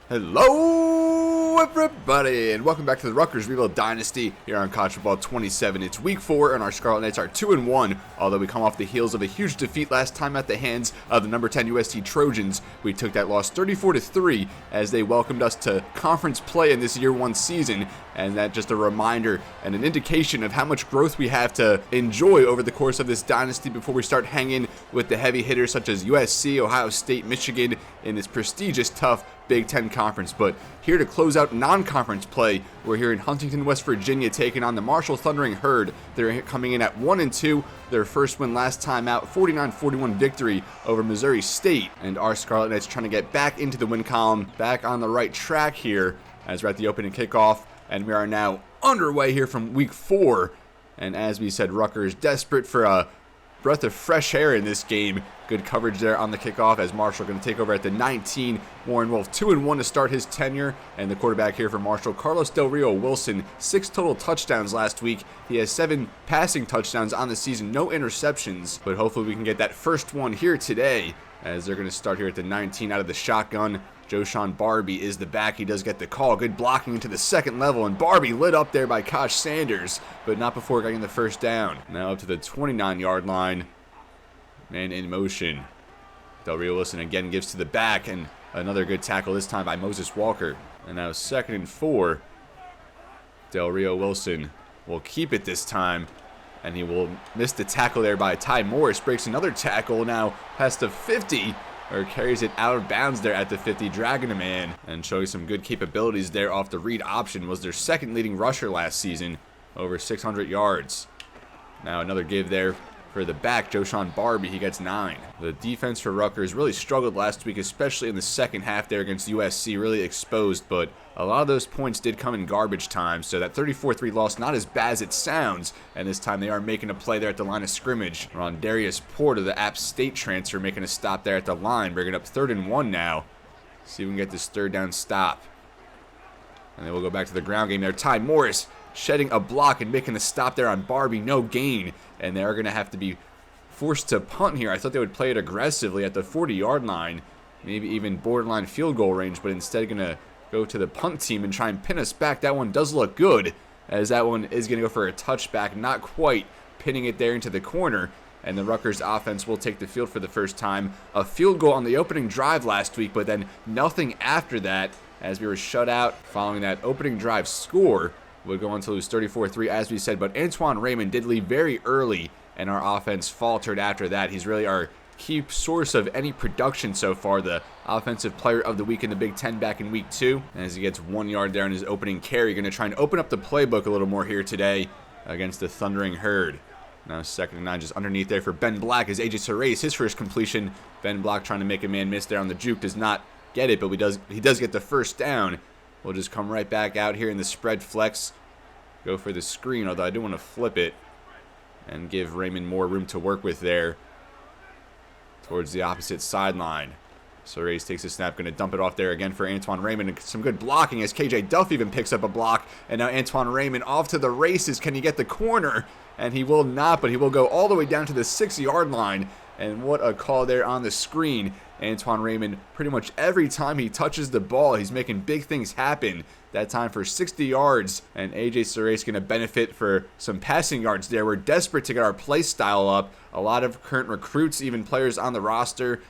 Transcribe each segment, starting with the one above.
Hello everybody, and welcome back to the Rutgers Rebuild Dynasty here on College Football 27. It's week 4 and our Scarlet Knights are 2-1, although we come off the heels of a huge defeat last time at the hands of the number 10 UST Trojans. We took that loss 34-3 as they welcomed us to conference play in this year 1 season, and that just a reminder and an indication of how much growth we have to enjoy over the course of this dynasty before we start hanging with the heavy hitters such as USC, Ohio State, Michigan in this prestigious, tough Big Ten Conference. But here to close out non-conference play, we're here in Huntington, West Virginia, taking on the Marshall Thundering Herd. They're coming in at 1-2, their first win last time out, 49-41 victory over Missouri State. And our Scarlet Knights trying to get back into the win column, back on the right track here as we're at the opening kickoff. And we are now underway here from week 4. And as we said, Rutgers desperate for a breath of fresh air in this game. Good coverage there on the kickoff as Marshall going to take over at the 19. Warren Wolf 2-1 to start his tenure. And the quarterback here for Marshall, Carlos Del Rio-Wilson, 6 total touchdowns last week. He has 7 passing touchdowns on the season, no interceptions. But hopefully we can get that first one here today as they're going to start here at the 19 out of the shotgun. Joshawn Barbie is the back. He does get the call. Good blocking into the second level, and Barbie lit up there by Kosh Sanders, but not before getting the first down. Now up to the 29-yard line. Man in motion. Del Rio-Wilson again gives to the back, and another good tackle this time by Moses Walker. And now 2nd and 4. Del Rio-Wilson will keep it this time, and he will miss the tackle there by Ty Morris. Breaks another tackle now past the 50. Or carries it out of bounds there at the 50, dragging a man. And showing some good capabilities there off the read option. Was their second leading rusher last season, over 600 yards. Now another give there for the back, Joshawn Barbie. He gets 9. The defense for Rutgers really struggled last week, especially in the second half there against USC, really exposed. But a lot of those points did come in garbage time, so that 34-3 loss, not as bad as it sounds. And this time they are making a play there at the line of scrimmage. Rondarius Porter, the App State transfer, making a stop there at the line, bringing up 3rd and 1 now. See if we can get this 3rd down stop. And then we'll go back to the ground game there. Ty Morris shedding a block and making a stop there on Barbie, no gain. And they are going to have to be forced to punt here. I thought they would play it aggressively at the 40-yard line, maybe even borderline field goal range, but instead going to go to the punt team and try and pin us back. That one does look good, as that one is going to go for a touchback, not quite pinning it there into the corner. And the Rutgers offense will take the field for the first time. A field goal on the opening drive last week, but then nothing after that, as we were shut out following that opening drive score. Would go on to lose 34-3, as we said, but Antoine Raymond did leave very early, and our offense faltered after that. He's really our key source of any production so far, the offensive player of the week in the Big Ten back in week 2. And as he gets 1 yard there in his opening carry, going to try and open up the playbook a little more here today against the Thundering Herd. Now 2nd and 9 just underneath there for Ben Black as AJ Surace, his first completion. Ben Black trying to make a man miss there on the juke, does not get it, but he does get the first down. We'll just come right back out here in the spread flex. Go for the screen, although I do want to flip it and give Raymond more room to work with there towards the opposite sideline. So Reyes takes a snap, going to dump it off there again for Antoine Raymond. And some good blocking as KJ Duff even picks up a block. And now Antoine Raymond off to the races. Can he get the corner? And he will not, but he will go all the way down to the 6-yard line. And what a call there on the screen. Antoine Raymond, pretty much every time he touches the ball, he's making big things happen. That time for 60 yards, and AJ Surace going to benefit for some passing yards there. We're desperate to get our play style up. A lot of current recruits, even players on the roster,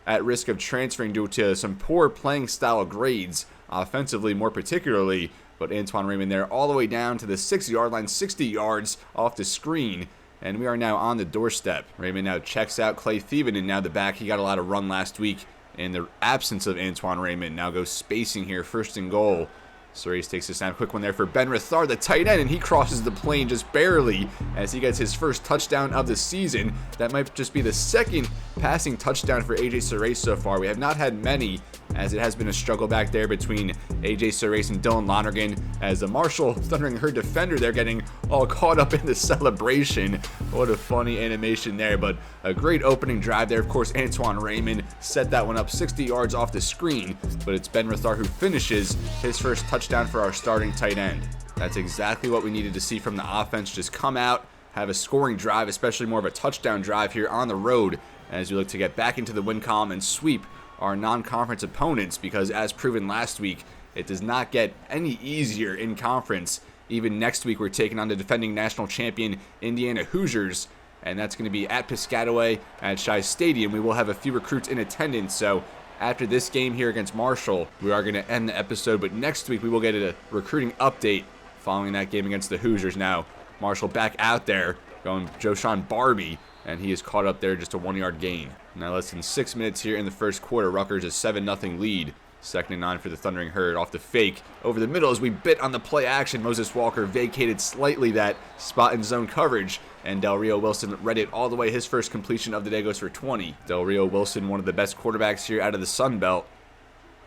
at risk of transferring due to some poor playing style grades, offensively more particularly. But Antoine Raymond there all the way down to the 6-yard line, 60 yards off the screen. And we are now on the doorstep. Raymond now checks out Clay Thielen, and now the back. He got a lot of run last week in the absence of Antoine Raymond. Now goes spacing here, 1st and goal. Surace takes a snap, quick one there for Ben Rethard, the tight end, and he crosses the plane just barely as he gets his first touchdown of the season. That might just be the 2nd passing touchdown for AJ Surace so far. We have not had many, as it has been a struggle back there between AJ Surace and Dillon Lonergan, as the Marshall Thundering Herd defender, they're getting all caught up in the celebration. What a funny animation there, but a great opening drive there. Of course, Antoine Raymond set that one up 60 yards off the screen, but it's Ben Rethard who finishes his first touchdown for our starting tight end. That's exactly what we needed to see from the offense. Just come out, have a scoring drive, especially more of a touchdown drive here on the road, as we look to get back into the win column and sweep our non-conference opponents, because as proven last week, it does not get any easier in conference. Even next week, we're taking on the defending national champion Indiana Hoosiers, and that's going to be at Piscataway at Shai Stadium. We will have a few recruits in attendance, so after this game here against Marshall, we are going to end the episode, but next week we will get a recruiting update following that game against the Hoosiers. Now, Marshall back out there, going Joshawn Barbie, and he is caught up there, just a 1-yard gain. Now, less than 6 minutes here in the first quarter, Rutgers a 7-0 lead. 2nd and 9 for the Thundering Herd off the fake. Over the middle as we bit on the play action. Moses Walker vacated slightly that spot in zone coverage, and Del Rio-Wilson read it all the way. His first completion of the day goes for 20. Del Rio-Wilson, one of the best quarterbacks here out of the Sun Belt.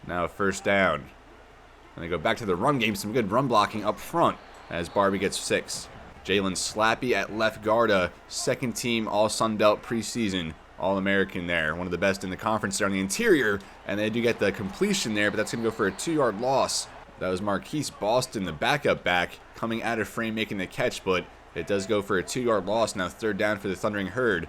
Now a first down. And they go back to the run game. Some good run blocking up front as Barbie gets 6. Jalen Slappy at left guard, a second team All-Sun Belt preseason All-American there. One of the best in the conference there on the interior. And they do get the completion there, but that's going to go for a 2-yard loss. That was Marquise Boston, the backup back, coming out of frame making the catch, but it does go for a 2-yard loss. Now 3rd down for the Thundering Herd.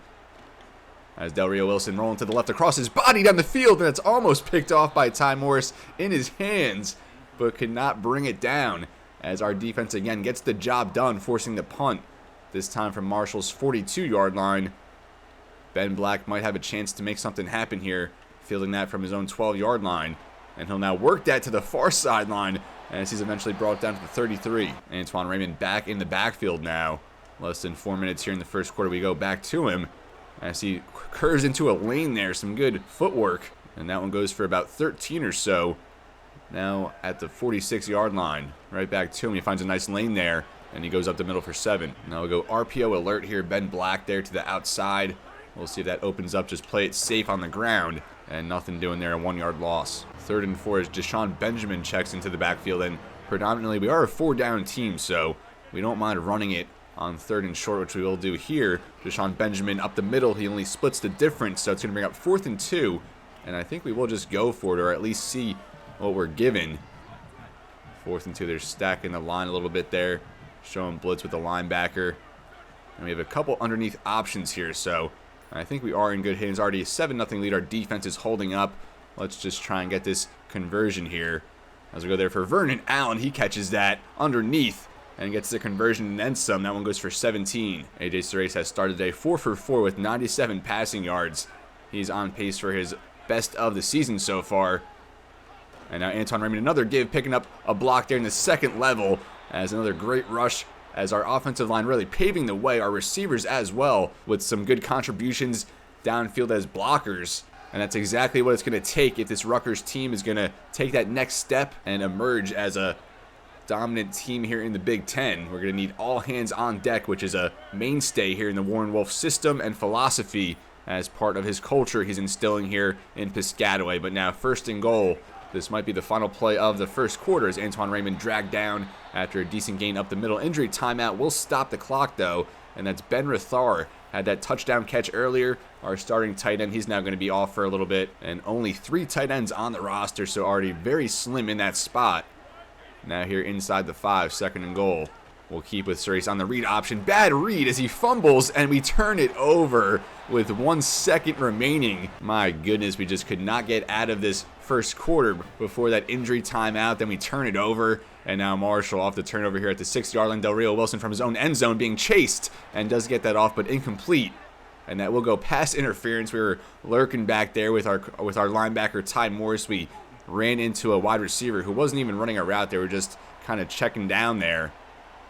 As Del Rio-Wilson rolling to the left across his body down the field, and it's almost picked off by Ty Morris in his hands, but could not bring it down. As our defense again gets the job done, forcing the punt, this time from Marshall's 42-yard line. Ben Black might have a chance to make something happen here, fielding that from his own 12-yard line. And he'll now work that to the far sideline as he's eventually brought down to the 33. Antoine Raymond back in the backfield now. Less than 4 minutes here in the first quarter. We go back to him as he curves into a lane there. Some good footwork. And that one goes for about 13 or so. Now at the 46-yard line. Right back to him. He finds a nice lane there, and he goes up the middle for 7. Now we'll go RPO alert here. Ben Black there to the outside. We'll see if that opens up. Just play it safe on the ground. And nothing doing there. A 1-yard loss. 3rd and 4 as Deshaun Benjamin checks into the backfield. And predominantly we are a 4-down team, so we don't mind running it on 3rd and short, which we will do here. Deshaun Benjamin up the middle. He only splits the difference, so it's going to bring up 4th and 2. And I think we will just go for it, or at least see what we're given. 4th and 2. They're stacking the line a little bit there. Showing blitz with the linebacker. And we have a couple underneath options here, so I think we are in good hands. Already a 7-0 lead. Our defense is holding up. Let's just try and get this conversion here. As we go there for Vernon Allen, he catches that underneath and gets the conversion and then some. That one goes for 17. AJ Serace has started today 4 for 4 with 97 passing yards. He's on pace for his best of the season so far. And now Antoine Raymond, another give, picking up a block there in the second level as another great rush. As our offensive line really paving the way, our receivers as well, with some good contributions downfield as blockers. And that's exactly what it's going to take if this Rutgers team is going to take that next step and emerge as a dominant team here in the Big Ten. We're going to need all hands on deck, which is a mainstay here in the Warren Wolf system and philosophy as part of his culture he's instilling here in Piscataway. But now 1st and goal. This might be the final play of the first quarter as Antoine Raymond dragged down after a decent gain up the middle. Injury timeout will stop the clock, though, and that's Ben Rathar. Had that touchdown catch earlier. Our starting tight end, he's now going to be off for a little bit, and only 3 tight ends on the roster, so already very slim in that spot. Now here inside the 5, 2nd and goal. We'll keep with Serace on the read option. Bad read as he fumbles, and we turn it over with 1 second remaining. My goodness, we just could not get out of this first quarter before that injury timeout. Then we turn it over, and now Marshall off the turnover here at the 6-yard line. Del Rio-Wilson from his own end zone being chased, and does get that off, but incomplete. And that will go past interference. We were lurking back there with our linebacker, Ty Morris. We ran into a wide receiver who wasn't even running a route. They were just kind of checking down there.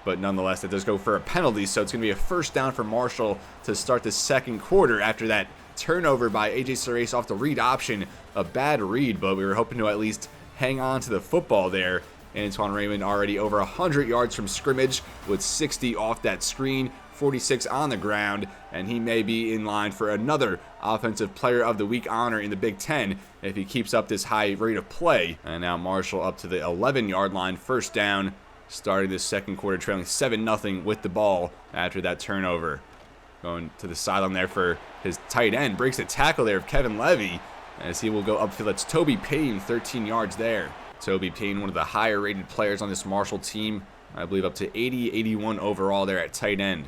But nonetheless, it does go for a penalty, so it's going to be a 1st down for Marshall to start the second quarter after that turnover by AJ Serace off the read option. A bad read, but we were hoping to at least hang on to the football there. Antoine Raymond already over 100 yards from scrimmage with 60 off that screen, 46 on the ground, and he may be in line for another Offensive Player of the Week honor in the Big Ten if he keeps up this high rate of play. And now Marshall up to the 11-yard line, 1st down. Starting this second quarter, trailing 7-0 with the ball after that turnover. Going to the sideline there for his tight end. Breaks a tackle there of Kevin Levy as he will go upfield. That's Toby Payne, 13 yards there. Toby Payne, one of the higher rated players on this Marshall team. I believe up to 80, 81 overall there at tight end.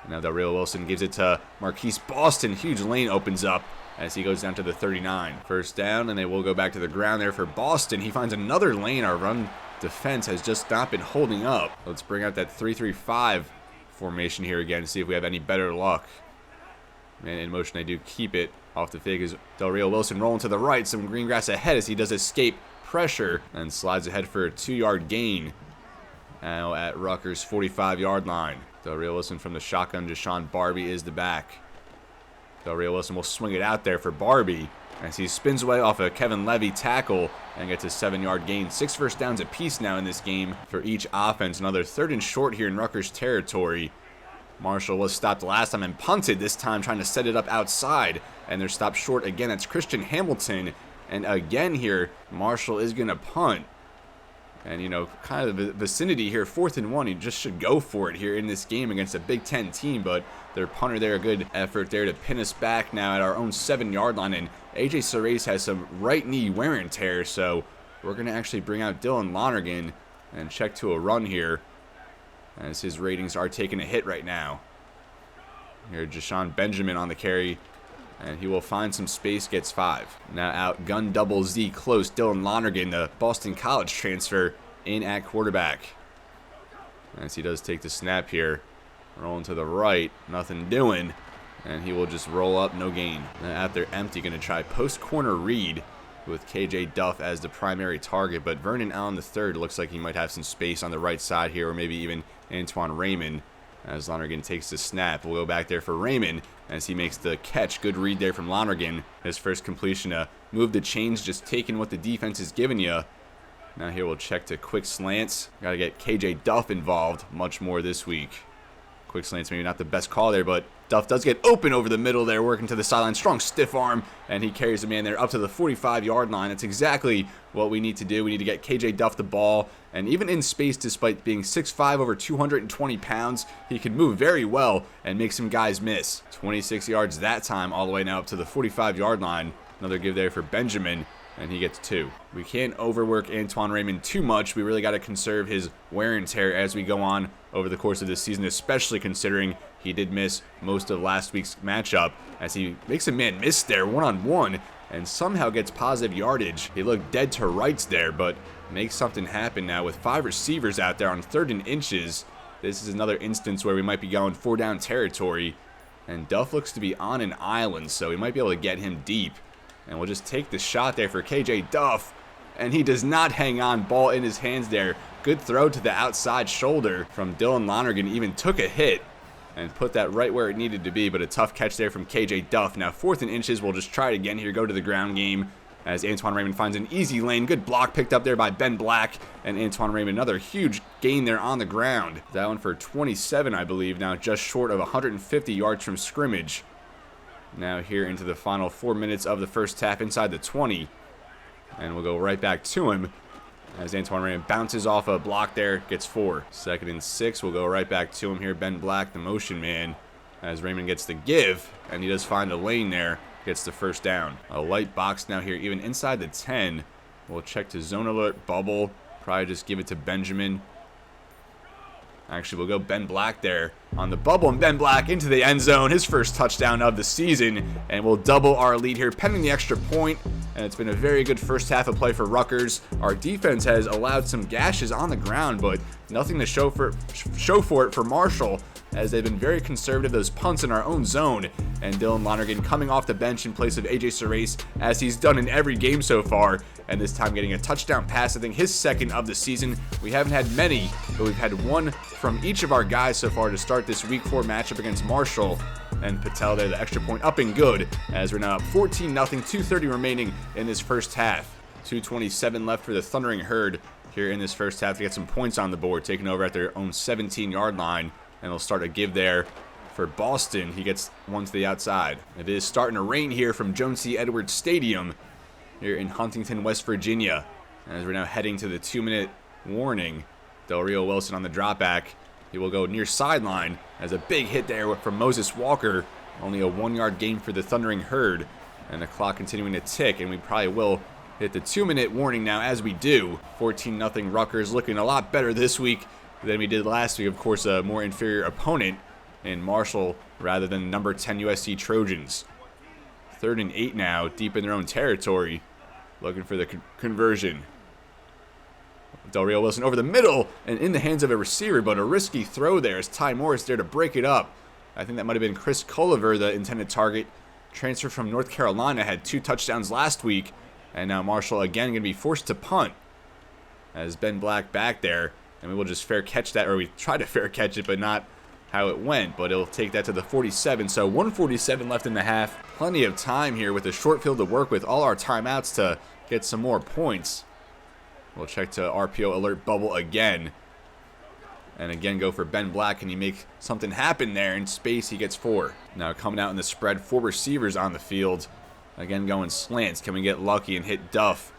And now Del Rio-Wilson gives it to Marquise Boston. Huge lane opens up. as he goes down to the 39. First down, and they will go back to the ground there for Boston. He finds another lane. Our run defense has just not been holding up. Let's bring out that 3-3-5 formation here again to see if we have any better luck. Man in motion, they do keep it off the fake as Del Rio-Wilson rolling to the right. Some green grass ahead as he does escape pressure and slides ahead for a 2-yard gain. Now at Rutgers' 45-yard line. Del Rio-Wilson from the shotgun. Deshaun Barbie is the back. Del Rio-Wilson will swing it out there for Barbie as he spins away off a Kevin Levy tackle and gets a 7-yard gain. 6 first downs apiece now in this game for each offense. Another 3rd and short here in Rutgers territory. Marshall was stopped last time and punted this time, trying to set it up outside, and they're stopped short again. That's Christian Hamilton, and again here, Marshall is going to punt. And, you know, kind of the vicinity here, 4th and 1, he just should go for it here in this game against a Big Ten team, but their punter there, a good effort there to pin us back now at our own 7-yard line, and A.J. Sarace has some right knee wear and tear, so we're going to actually bring out Dillon Lonergan and check to a run here, as his ratings are taking a hit right now. Here, Jashawn Benjamin on the carry, and he will find some space, gets 5. Now out, gun double Z close. Dillon Lonergan, the Boston College transfer, in at quarterback. As he does take the snap here. Rolling to the right, nothing doing. And he will just roll up, no gain. Now out there empty, going to try post corner read with KJ Duff as the primary target. But Vernon Allen III looks like he might have some space on the right side here, or maybe even Antoine Raymond. As Lonergan takes the snap, we'll go back there for Raymond as he makes the catch. Good read there from Lonergan. His first completion, move the chains, just taking what the defense is giving you. Now here we'll check to quick slants. Got to get KJ Duff involved much more this week. Quick slants maybe not the best call there, but Duff does get open over the middle there, working to the sideline. Strong stiff arm, and he carries the man there up to the 45-yard line. That's exactly what we need to do. We need to get KJ Duff the ball, and even in space, despite being 6'5", over 220 pounds, he can move very well and make some guys miss. 26 yards that time, all the way now up to the 45-yard line. Another give there for Benjamin, and he gets 2. We can't overwork Antoine Raymond too much. We really got to conserve his wear and tear as we go on over the course of this season, especially considering he did miss most of last week's matchup as he makes a man miss there one-on-one and somehow gets positive yardage. He looked dead to rights there, but makes something happen now with 5 receivers out there on 3rd and inches. This is another instance where we might be going 4-down territory, and Duff looks to be on an island, so we might be able to get him deep. And we'll just take the shot there for KJ Duff. And he does not hang on. Ball in his hands there. Good throw to the outside shoulder from Dillon Lonergan. Even took a hit and put that right where it needed to be. But a tough catch there from KJ Duff. Now 4th and inches. We'll just try it again here. Go to the ground game as Antoine Raymond finds an easy lane. Good block picked up there by Ben Black. And Antoine Raymond, another huge gain there on the ground. That one for 27, I believe. Now just short of 150 yards from scrimmage. Now here into the final 4 minutes of the first half inside the 20. And we'll go right back to him as Antoine Raymond bounces off a block there, gets 4. 2nd and 6, we'll go right back to him here. Ben Black, the motion man, as Raymond gets the give, and he does find a lane there, gets the first down. A light box now here, even inside the 10. We'll check to zone alert, bubble, probably just give it to Benjamin. Actually, we'll go Ben Black there on the bubble, and Ben Black into the end zone, his first touchdown of the season, and we'll double our lead here, pending the extra point. And it's been a very good first half of play for Rutgers. Our defense has allowed some gashes on the ground, but nothing to show for it for Marshall, as they've been very conservative. Those punts in our own zone, and Dillon Lonergan coming off the bench in place of A.J. Sarace, as he's done in every game so far, and this time getting a touchdown pass, I think his 2nd of the season. We haven't had many, but we've had one from each of our guys so far to start this Week 4 matchup against Marshall. And Patel there, the extra point up and good, as we're now up 14-0, 2:30 remaining in this first half. 2:27 left for the Thundering Herd here in this first half to get some points on the board, taking over at their own 17-yard line. And they'll start a give there for Boston. He gets one to the outside. It is starting to rain here from Jones C. Edwards Stadium here in Huntington, West Virginia. As we're now heading to the 2-minute warning. Del Rio-Wilson on the drop back. He will go near sideline as a big hit there from Moses Walker. Only a 1-yard gain for the Thundering Herd. And the clock continuing to tick, and we probably will hit the 2-minute warning now as we do. 14-0 Rutgers, looking a lot better this week than we did last week. Of course, a more inferior opponent in Marshall rather than number 10 USC Trojans. 3rd and 8 now, deep in their own territory, looking for the conversion. Del Rio-Wilson over the middle and in the hands of a receiver, but a risky throw there as Ty Morris there to break it up. I think that might have been Chris Culliver, the intended target. Transfer from North Carolina, had 2 touchdowns last week, and now Marshall again going to be forced to punt as Ben Black back there, and we will just fair catch that, or we try to fair catch it, but not how it went, but it'll take that to the 47. So 1:47 left in the half. Plenty of time here with a short field to work with, all our timeouts to get some more points. We'll check to RPO alert bubble again. And again, go for Ben Black. Can he make something happen there in space? He gets 4. Now coming out in the spread, 4 receivers on the field. Again, going slants. Can we get lucky and hit Duff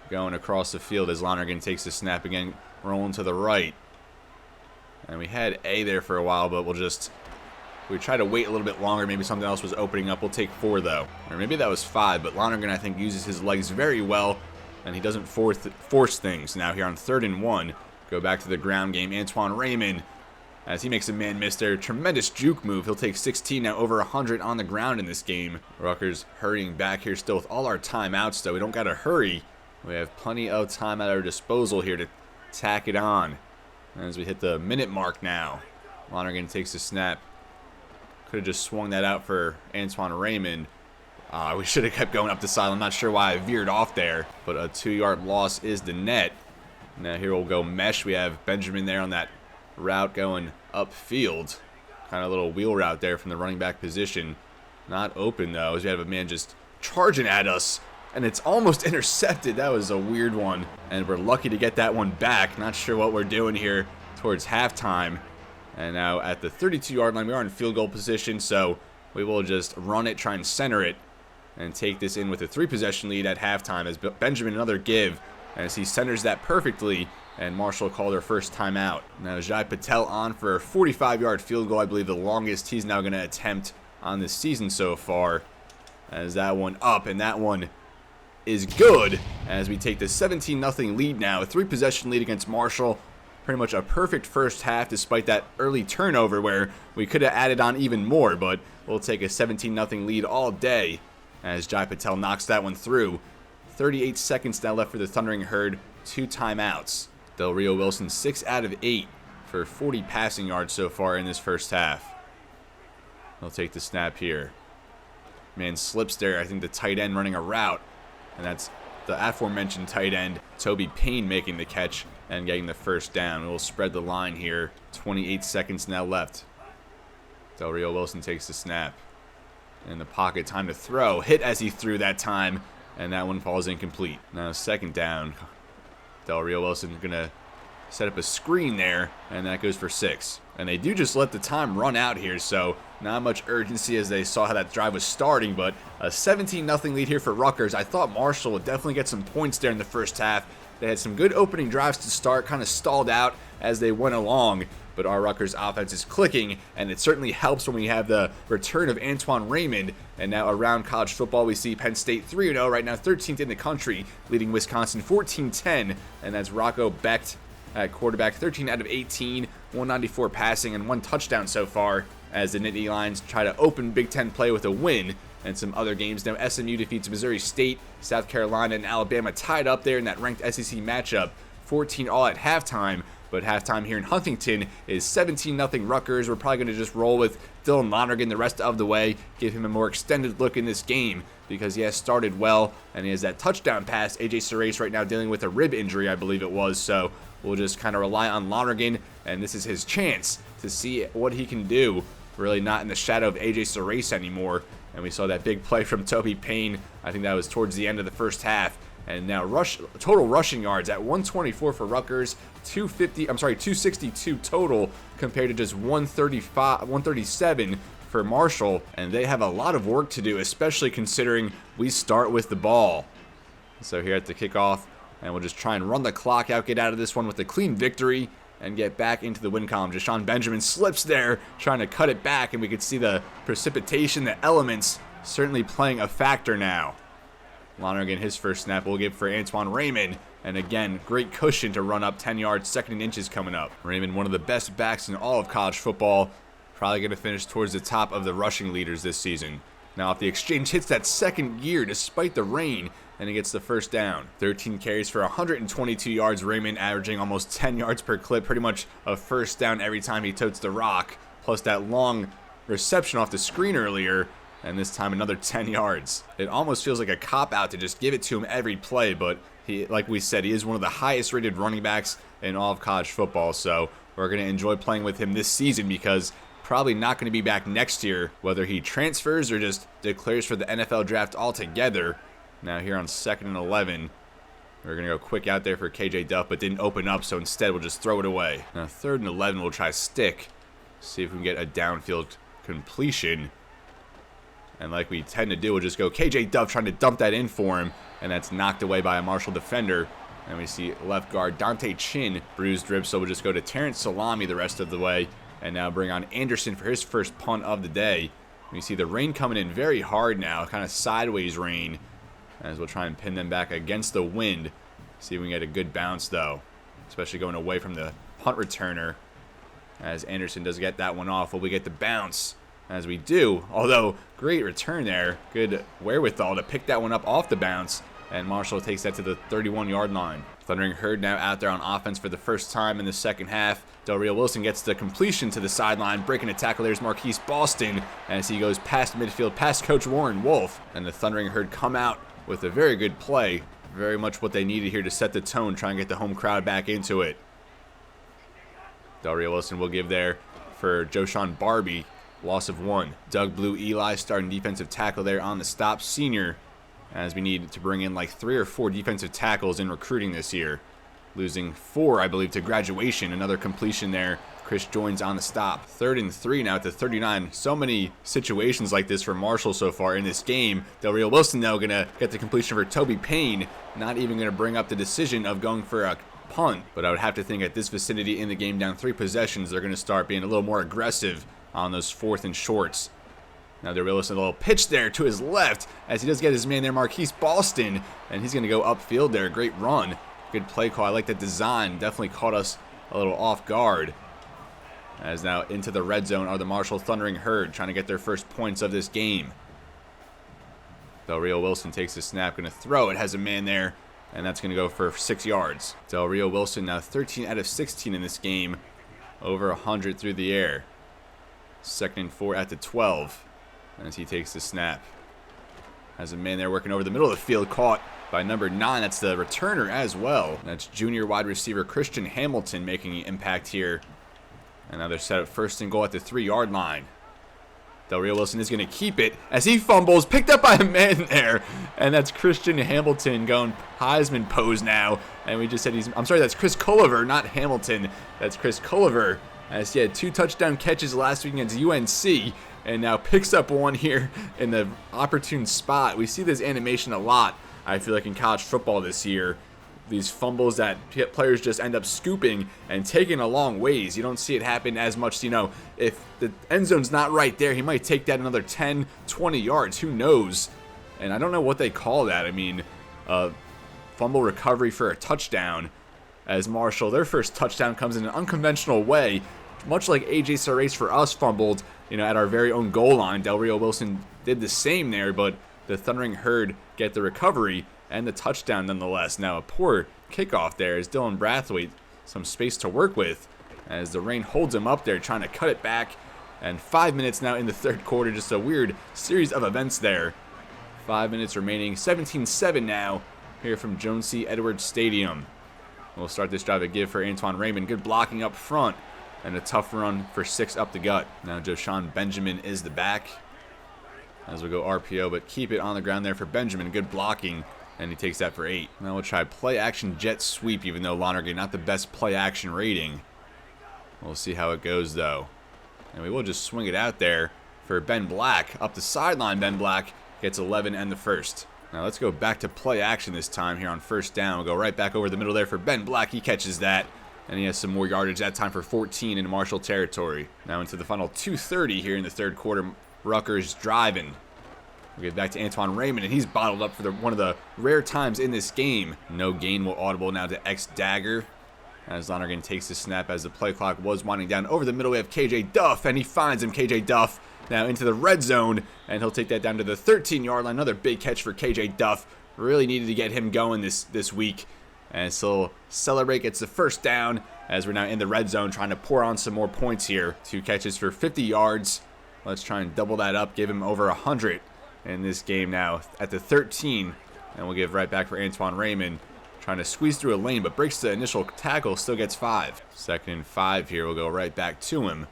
going across the field as Lonergan takes the snap again, rolling to the right. And we had A there for a while, but we try to wait a little bit longer. Maybe something else was opening up. We'll take 4 though. Or maybe that was 5, but Lonergan, I think, uses his legs very well, and he doesn't force things. Now here on 3rd and 1, go back to the ground game. Antoine Raymond, as he makes a man miss there. Tremendous juke move. He'll take 16 now, over 100 on the ground in this game. Rutgers hurrying back here still with all our timeouts, though. We don't got to hurry. We have plenty of time at our disposal here to tack it on. As we hit the minute mark now, Lonergan takes the snap. Could have just swung that out for Antoine Raymond. We should have kept going up the side. I'm not sure why I veered off there, but a 2-yard loss is the net. Now here we'll go mesh. We have Benjamin there on that route going upfield. Kind of a little wheel route there from the running back position. Not open though, as we have a man just charging at us, and it's almost intercepted. That was a weird one, and we're lucky to get that one back. Not sure what we're doing here towards halftime. And now at the 32-yard line, we are in field goal position, so we will just run it, try and center it, and take this in with a 3-possession lead at halftime as Benjamin another give as he centers that perfectly, and Marshall called their first timeout. Now Jai Patel on for a 45-yard field goal, I believe the longest he's now going to attempt on this season so far, as that one up, and that one is good as we take the 17-0 lead now, a 3-possession lead against Marshall. Pretty much a perfect first half despite that early turnover where we could have added on even more, but we'll take a 17-0 lead all day as Jai Patel knocks that one through. 38 seconds now left for the Thundering Herd, 2 timeouts. Del Rio-Wilson 6 out of 8 for 40 passing yards so far in this first half. He'll take the snap here. Man slips there, I think the tight end running a route, and that's the aforementioned tight end, Toby Payne, making the catch and getting the first down. We'll spread the line here. 28 seconds now left. Del Rio-Wilson takes the snap. In the pocket, time to throw. Hit as he threw that time, and that one falls incomplete. Now 2nd down. Del Rio-Wilson going to set up a screen there, and that goes for 6. And they do just let the time run out here, so not much urgency as they saw how that drive was starting, but a 17-0 lead here for Rutgers. I thought Marshall would definitely get some points there in the first half. They had some good opening drives to start, kind of stalled out as they went along, but our Rutgers offense is clicking, and it certainly helps when we have the return of Antoine Raymond. And now around college football, we see Penn State 3-0 right now, 13th in the country, leading Wisconsin 14-10, and that's Rocco Becht at quarterback, 13 out of 18, 194 passing, and 1 touchdown so far, as the Nittany Lions try to open Big Ten play with a win. And some other games now, SMU defeats Missouri State, South Carolina and Alabama tied up there in that ranked SEC matchup, 14 all at halftime. But halftime here in Huntington is 17-0 Rutgers. We're probably going to just roll with Dillon Lonergan the rest of the way, give him a more extended look in this game because he has started well, and he has that touchdown pass. AJ Serace right now dealing with a rib injury, I believe it was, so we'll just kind of rely on Lonergan, and this is his chance to see what he can do. Really not in the shadow of AJ Serace anymore, and we saw that big play from Toby Payne. I think that was towards the end of the first half. And now total rushing yards at 124 for Rutgers, 262 total compared to just 137 for Marshall. And they have a lot of work to do, especially considering we start with the ball. So here at the kickoff, and we'll just try and run the clock out, get out of this one with a clean victory, and get back into the win column. Jashawn Benjamin slips there, trying to cut it back, and we could see the precipitation, the elements certainly playing a factor now. Lonergan, his first snap, will give for Antoine Raymond. And again, great cushion to run up 10 yards, 2nd and inches coming up. Raymond, one of the best backs in all of college football. Probably going to finish towards the top of the rushing leaders this season. Now, if the exchange hits that second gear despite the rain, and he gets the first down. 13 carries for 122 yards. Raymond averaging almost 10 yards per clip. Pretty much a first down every time he totes the rock. Plus that long reception off the screen earlier. And this time another 10 yards. It almost feels like a cop-out to just give it to him every play. But he, like we said, he is one of the highest rated running backs in all of college football. So we're going to enjoy playing with him this season because probably not going to be back next year. Whether he transfers or just declares for the NFL draft altogether. Now here on 2nd and 11, we're going to go quick out there for KJ Duff, but didn't open up, so instead we'll just throw it away. Now 3rd and 11, we'll try stick, see if we can get a downfield completion. And like we tend to do, we'll just go KJ Duff trying to dump that in for him, and that's knocked away by a Marshall defender. And we see left guard Dante Chin, bruised ribs, so we'll just go to Terrence Salami the rest of the way, and now bring on Anderson for his first punt of the day. We see the rain coming in very hard now, kind of sideways rain, as we'll try and pin them back against the wind. See if we can get a good bounce, though, especially going away from the punt returner, as Anderson does get that one off. Will we get the bounce? As we do, although great return there. Good wherewithal to pick that one up off the bounce, and Marshall takes that to the 31-yard line. Thundering Herd now out there on offense for the first time in the second half. Del Rio-Wilson gets the completion to the sideline, breaking a tackle. There's Marquise Boston as he goes past midfield, past Coach Warren Wolf, and the Thundering Herd come out with a very good play. Very much what they needed here to set the tone, try and get the home crowd back into it. Del Rio-Wilson will give there for Joshawn Barbie. Loss of 1. Doug Blue Eli starting defensive tackle there on the stop. Senior, as we need to bring in like 3 or 4 defensive tackles in recruiting this year. Losing 4, I believe, to graduation. Another completion there. Chris joins on the stop. 3rd and 3 now at the 39. So many situations like this for Marshall so far in this game. Del Rio-Wilson now going to get the completion for Toby Payne. Not even going to bring up the decision of going for a punt. But I would have to think at this vicinity in the game, down 3 possessions, they're going to start being a little more aggressive on those 4th and shorts. Now Del Rio-Wilson, a little pitch there to his left as he does get his man there, Marquise Boston. And he's going to go upfield there. Great run. Good play call. I like that design. Definitely caught us a little off guard. As now into the red zone are the Marshall Thundering Herd, trying to get their first points of this game. Del Rio-Wilson takes the snap, going to throw it, has a man there, and that's going to go for 6 yards. Del Rio-Wilson now 13 out of 16 in this game, over 100 through the air. 2nd and 4 at the 12, as he takes the snap. Has a man there working over the middle of the field, caught by number 9. That's the returner as well. That's junior wide receiver Christian Hamilton making an impact here. And now they're set up 1st and goal at the 3-yard line. Del Rio-Wilson is going to keep it as he fumbles, picked up by a man there. And that's Christian Hamilton going Heisman pose now. And we just said I'm sorry, that's Chris Culliver, not Hamilton. That's Chris Culliver, as he had 2 touchdown catches last week against UNC. And now picks up one here in the opportune spot. We see this animation a lot, I feel like, in college football this year. These fumbles that players just end up scooping and taking a long ways. You don't see it happen as much. You know, if the end zone's not right there, he might take that another 10, 20 yards. Who knows? And I don't know what they call that. I mean, fumble recovery for a touchdown. As Marshall, their first touchdown comes in an unconventional way. Much like AJ Sarace for us fumbled, you know, at our very own goal line. Del Rio-Wilson did the same there, but the Thundering Herd get the recovery and the touchdown nonetheless. Now a poor kickoff there as Dylan Brathwaite, some space to work with as the rain holds him up there trying to cut it back. And 5 minutes now in the 3rd quarter, just a weird series of events there. 5 minutes remaining, 17-7 now here from Jones C. Edwards Stadium. We'll start this drive a give for Antoine Raymond. Good blocking up front and a tough run for 6 up the gut. Now Joshawn Benjamin is the back as we go RPO, but keep it on the ground there for Benjamin. Good blocking. And he takes that for 8. Now we'll try play action jet sweep, even though Lonergan not the best play action rating. We'll see how it goes though. And we will just swing it out there for Ben Black. Up the sideline, Ben Black gets 11 and the first. Now let's go back to play action this time here on 1st down. We'll go right back over the middle there for Ben Black. He catches that. And he has some more yardage that time for 14 in Marshall territory. Now into the final 2:30 here in the 3rd quarter. Rutgers driving. We get back to Antoine Raymond, and he's bottled up for one of the rare times in this game. No gain will audible now to X Dagger As Lonergan takes the snap as the play clock was winding down. Over the middle, we have KJ Duff, and he finds him. KJ Duff now into the red zone, and he'll take that down to the 13-yard line. Another big catch for KJ Duff. Really needed to get him going this week. And so Celebrate gets the first down as we're now in the red zone trying to pour on some more points here. 2 catches for 50 yards. Let's try and double that up, give him over 100 in this game now at the 13. And we'll give right back for Antoine Raymond. Trying to squeeze through a lane, but breaks the initial tackle, still gets 5. 2nd and 5 here. We'll go right back to him.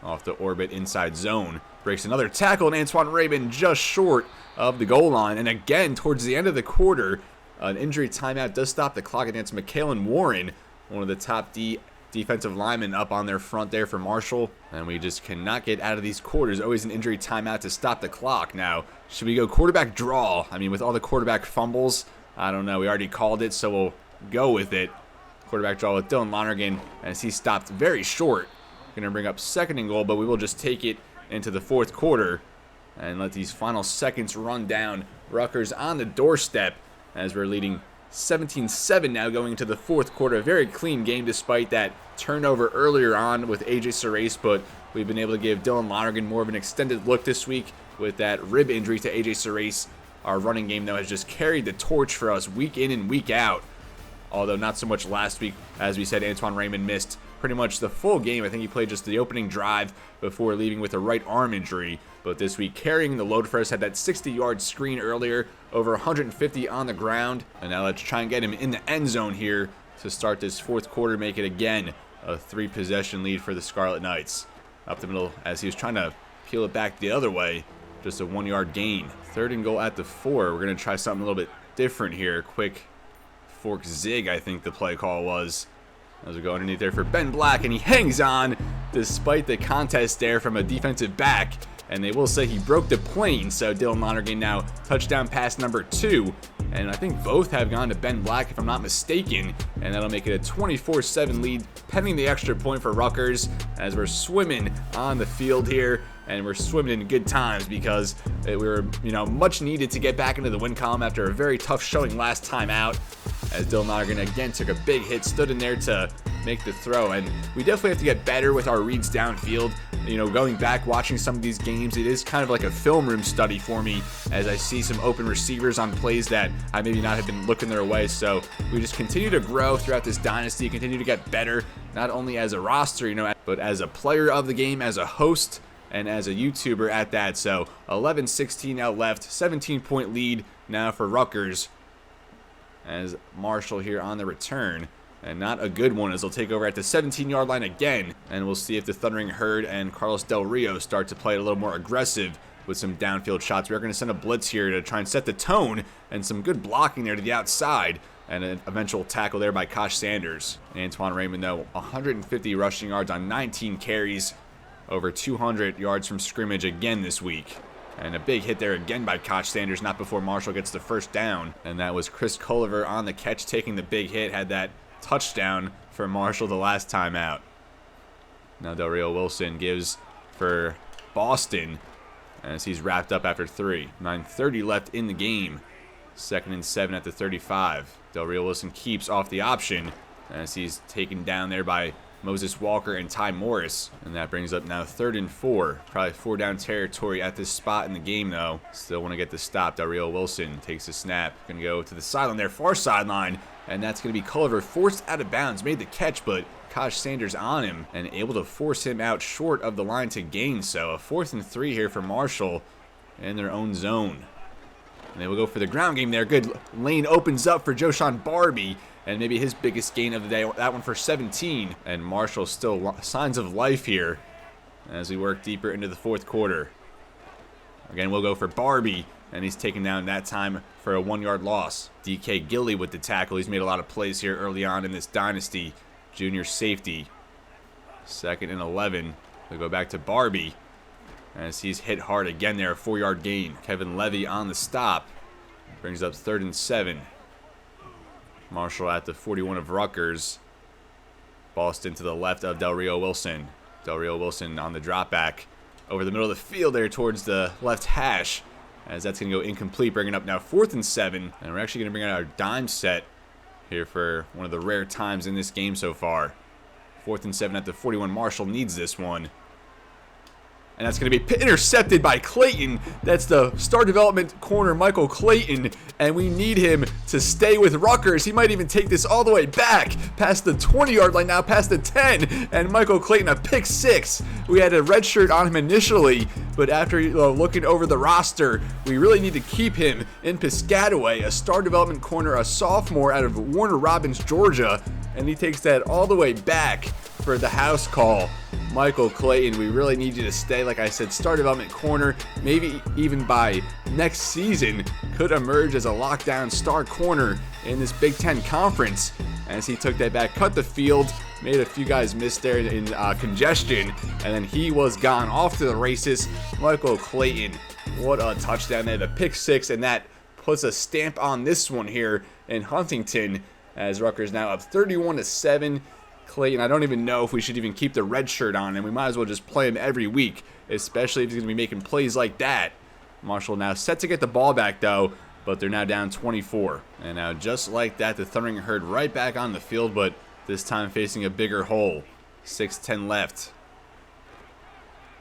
Off the orbit inside zone. Breaks another tackle, and Antoine Raymond just short of the goal line. And again, towards the end of the quarter, an injury timeout does stop the clock against McKalen Warren, one of the top defensive linemen up on their front there for Marshall. And we just cannot get out of these quarters. Always an injury timeout to stop the clock. Now, should we go quarterback draw? I mean, with all the quarterback fumbles, I don't know. We already called it, so we'll go with it. Quarterback draw with Dillon Lonergan as he stopped very short. Going to bring up 2nd and goal, but we will just take it into the 4th quarter and let these final seconds run down. Rutgers on the doorstep as we're leading 17-7 now going into the 4th quarter. A very clean game despite that turnover earlier on with AJ Serace, but we've been able to give Dillon Lonergan more of an extended look this week with that rib injury to AJ Serace. Our running game, though, has just carried the torch for us week in and week out. Although not so much last week. As we said, Antoine Raymond missed pretty much the full game. I think he played just the opening drive before leaving with a right arm injury. But this week, carrying the load for us, had that 60-yard screen earlier, over 150 on the ground. And now let's try and get him in the end zone here to start this 4th quarter, make it again a 3-possession lead for the Scarlet Knights. Up the middle as he was trying to peel it back the other way. Just a 1-yard gain. 3rd and goal at the 4. We're going to try something a little bit different here. Quick fork zig, I think the play call was. As we go underneath there for Ben Black, and he hangs on despite the contest there from a defensive back. And they will say he broke the plane, so Dillon Lonergan now touchdown pass number 2. And I think both have gone to Ben Black, if I'm not mistaken. And that'll make it a 24-7 lead, pending the extra point for Rutgers, as we're swimming on the field here. And we're swimming in good times because we were, much needed to get back into the win column after a very tough showing last time out. As Dillon Lonergan again took a big hit, stood in there to make the throw. And we definitely have to get better with our reads downfield. Going back, watching some of these games, it is kind of like a film room study for me as I see some open receivers on plays that I maybe not have been looking their way. So we just continue to grow throughout this dynasty, continue to get better, not only as a roster, but as a player of the game, as a host, and as a YouTuber at that. So 11-16 out left, 17-point lead now for Rutgers as Marshall here on the return. And not a good one as they'll take over at the 17-yard line again. And we'll see if the Thundering Herd and Carlos Del Rio start to play a little more aggressive with some downfield shots. We're going to send a blitz here to try and set the tone, and some good blocking there to the outside. And an eventual tackle there by Kosh Sanders. Antoine Raymond, though, 150 rushing yards on 19 carries. Over 200 yards from scrimmage again this week. And a big hit there again by Koch Sanders, not before Marshall gets the first down. And that was Chris Culliver on the catch, taking the big hit, had that touchdown for Marshall the last time out. Now Del Rio-Wilson gives for Boston as he's wrapped up after 3. 9:30 left in the game. 2nd and 7 at the 35. Del Rio-Wilson keeps off the option as he's taken down there by Moses Walker and Ty Morris. And that brings up now 3rd and 4. Probably 4-down territory at this spot in the game, though. Still want to get the stop. Del Rio-Wilson takes a snap. Going to go to the sideline there, far sideline. And that's going to be Culliver, forced out of bounds. Made the catch, but Kosh Sanders on him and able to force him out short of the line to gain. So a 4th and 3 here for Marshall in their own zone. And they will go for the ground game there. Good lane opens up for Joshawn Barbie. And maybe his biggest gain of the day, that one for 17. And Marshall still signs of life here as we work deeper into the 4th quarter. Again, we'll go for Barbie, and he's taken down that time for a 1-yard loss. DK Gilly with the tackle. He's made a lot of plays here early on in this dynasty. Junior safety. 2nd and 11. We'll go back to Barbie as he's hit hard again there, a 4-yard gain. Kevin Levy on the stop. Brings up 3rd and 7. Marshall at the 41 of Rutgers. Boston to the left of Del Rio-Wilson. Del Rio-Wilson on the drop back over the middle of the field there towards the left hash, as that's going to go incomplete, bringing up now 4th and 7. And we're actually going to bring out our dime set here for one of the rare times in this game so far. 4th and 7 at the 41. Marshall needs this one. And that's going to be intercepted by Clayton. That's the star development corner, Michael Clayton. And we need him to stay with Rutgers. He might even take this all the way back past the 20-yard line, now past the 10. And Michael Clayton, a pick 6. We had a red shirt on him initially, but after looking over the roster, we really need to keep him in Piscataway, a star development corner, a sophomore out of Warner Robins, Georgia. And he takes that all the way back for the house call. Michael Clayton, we really need you to stay. Like I said, star development corner, maybe even by next season, could emerge as a lockdown star corner in this Big Ten conference. As he took that back, cut the field, made a few guys miss there in congestion, and then he was gone off to the races. Michael Clayton, what a touchdown there, the pick 6, and that puts a stamp on this one here in Huntington, as Rutgers now up 31-7. Clayton, I don't even know if we should even keep the red shirt on him. We might as well just play him every week, especially if he's going to be making plays like that. Marshall now set to get the ball back, though, but they're now down 24. And now just like that, the Thundering Herd right back on the field, but this time facing a bigger hole. 6:10 left.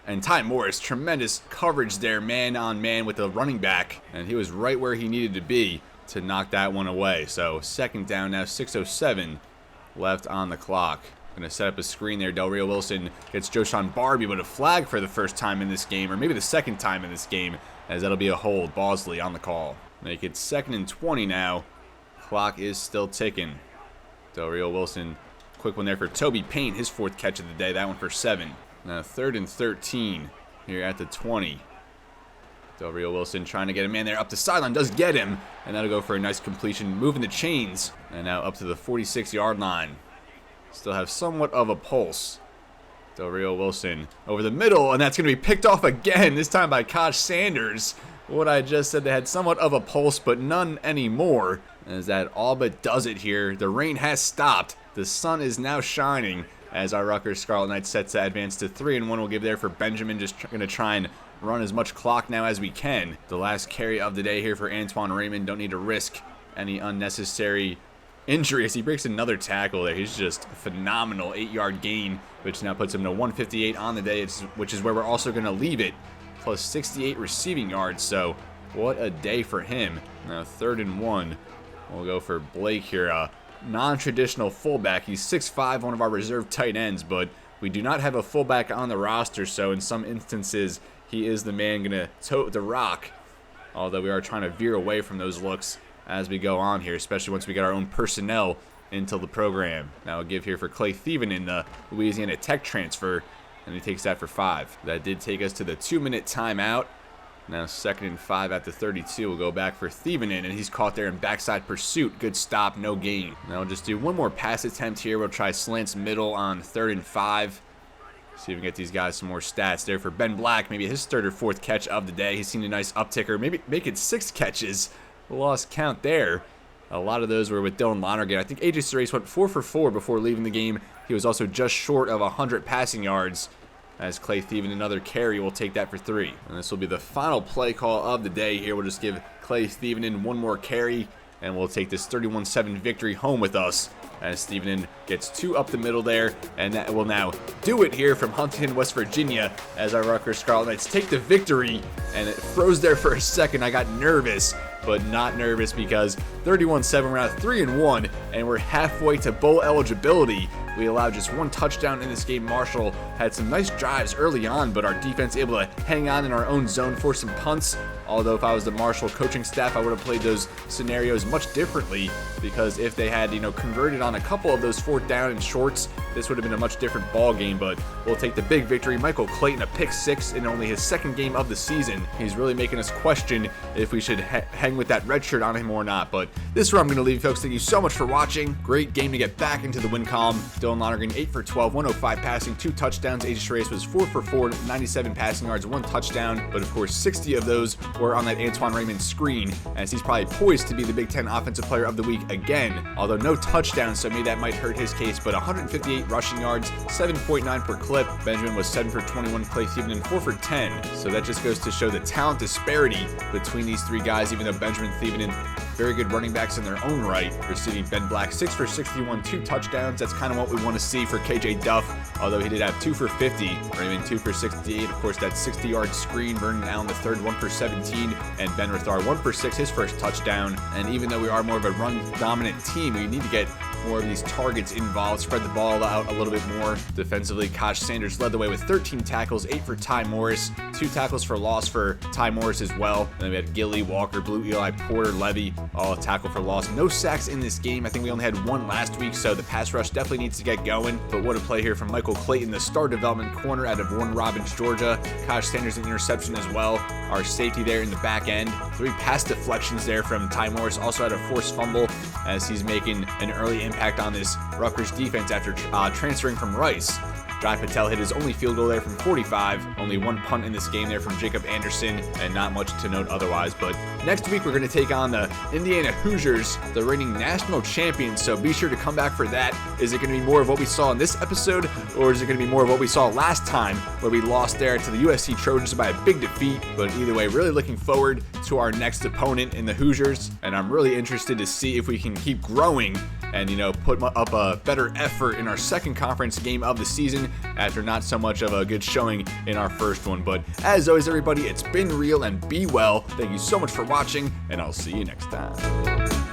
And Ty Morris, tremendous coverage there, man on man with the running back, and he was right where he needed to be to knock that one away. So 2nd down now, 6:07 left on the clock. Gonna set up a screen there. Del Rio-Wilson gets Joshawn Barbie, but a flag for the first time in this game, or maybe the 2nd time in this game, as that'll be a hold. Bosley on the call. Make it 2nd and 20 now. Clock is still ticking. Del Rio-Wilson, quick one there for Toby Payne, his 4th catch of the day, that one for 7. Now 3rd and 13 here at the 20. Del Rio-Wilson trying to get a man there up the sideline, does get him, and that'll go for a nice completion, moving the chains, and now up to the 46-yard line. Still have somewhat of a pulse. Del Rio-Wilson over the middle, and that's going to be picked off again, this time by Kosh Sanders. What I just said, they had somewhat of a pulse, but none anymore, as that all but does it here. The rain has stopped. The sun is now shining, as our Rutgers Scarlet Knights set to advance to 3-1. We'll give there for Benjamin, just going to try and run as much clock now as we can. The last carry of the day here for Antoine Raymond. Don't need to risk any unnecessary injury as he breaks another tackle there. He's just a phenomenal 8-yard gain, which now puts him to 158 on the day, which is where we're also going to leave it, plus 68 receiving yards. So what a day for him. Now 3rd and 1. We'll go for Blake here, a non-traditional fullback. He's 6'5", one of our reserve tight ends, but we do not have a fullback on the roster, so in some instances he is the man going to tote the rock, although we are trying to veer away from those looks as we go on here, especially once we get our own personnel into the program. Now I'll give here for Clay Thielen in the Louisiana Tech transfer, and he takes that for 5. That did take us to the 2-minute timeout. Now 2nd and 5 at the 32. We'll go back for Thielen, and he's caught there in backside pursuit. Good stop, no gain. Now we'll just do one more pass attempt here. We'll try slants middle on 3rd and 5. See if we can get these guys some more stats there for Ben Black. Maybe his 3rd or 4th catch of the day. He's seen a nice upticker. Maybe make it 6 catches. Lost count there. A lot of those were with Dillon Lonergan. I think AJ Serace went 4 for 4 before leaving the game. He was also just short of 100 passing yards, as Clay Thielen, another carry, will take that for 3. And this will be the final play call of the day here. We'll just give Clay Thielen one more carry, and we'll take this 31-7 victory home with us, as Thielen gets 2 up the middle there, and that will now do it here from Huntington, West Virginia, as our Rutgers Scarlet Knights take the victory. And it froze there for a second. I got nervous, but not nervous, because 31-7, we're now 3-1, and we're halfway to bowl eligibility. We allowed just 1 touchdown in this game. Marshall had some nice drives early on, but our defense able to hang on in our own zone for some punts. Although if I was the Marshall coaching staff, I would have played those scenarios much differently, because if they had, converted on a couple of those 4th down and shorts, this would have been a much different ball game. But we'll take the big victory. Michael Clayton, a pick 6 in only his 2nd game of the season. He's really making us question if we should hang with that red shirt on him or not. But this is where I'm going to leave you, folks. Thank you so much for watching. Great game to get back into the win column. Dillon Lonergan 8 for 12, 105 passing, 2 touchdowns. AJ Serace was 4 for 4, 97 passing yards, 1 touchdown. But of course, 60 of those were on that Antoine Raymond screen, as he's probably poised to be the Big Ten Offensive Player of the Week again. Although no touchdowns, so maybe that might hurt his case. But 158 rushing yards, 7.9 per clip. Benjamin was 7 for 21, Clay Thielen 4 for 10. So that just goes to show the talent disparity between these 3 guys, even though Benjamin Thielen very good running backs in their own right. Receiving Ben Black 6 for 61, 2 touchdowns. That's kind of what we want to see for KJ Duff, although he did have 2 for 50. Freeman 2 for 68. Of course, that 60-yard screen. Vernon Allen the third, 1 for 17, and Ben Roethlisberger 1 for 6, his first touchdown. And even though we are more of a run-dominant team, we need to get more of these targets involved, spread the ball out a little bit more. Defensively, Kosh Sanders led the way with 13 tackles, 8 for Ty Morris, 2 tackles for loss for Ty Morris as well. And then we had Gilly, Walker, Blue Eli, Porter, Levy, all a tackle for loss. No sacks in this game. I think we only had 1 last week, so the pass rush definitely needs to get going. But what a play here from Michael Clayton, the star development corner out of Warren Robins, Georgia. Kosh Sanders an interception as well. Our safety there in the back end. 3 pass deflections there from Ty Morris. Also had a forced fumble as he's making an early impact on this Rutgers defense after transferring from Rice. Jai Patel hit his only field goal there from 45. Only 1 punt in this game there from Jacob Anderson, and not much to note otherwise. But next week, we're going to take on the Indiana Hoosiers, the reigning national champions, so be sure to come back for that. Is it going to be more of what we saw in this episode, or is it going to be more of what we saw last time, where we lost there to the USC Trojans by a big defeat? But either way, really looking forward to our next opponent in the Hoosiers, and I'm really interested to see if we can keep growing and, put up a better effort in our second conference game of the season after not so much of a good showing in our first one. But as always, everybody, it's been real and be well. Thank you so much for watching, and I'll see you next time.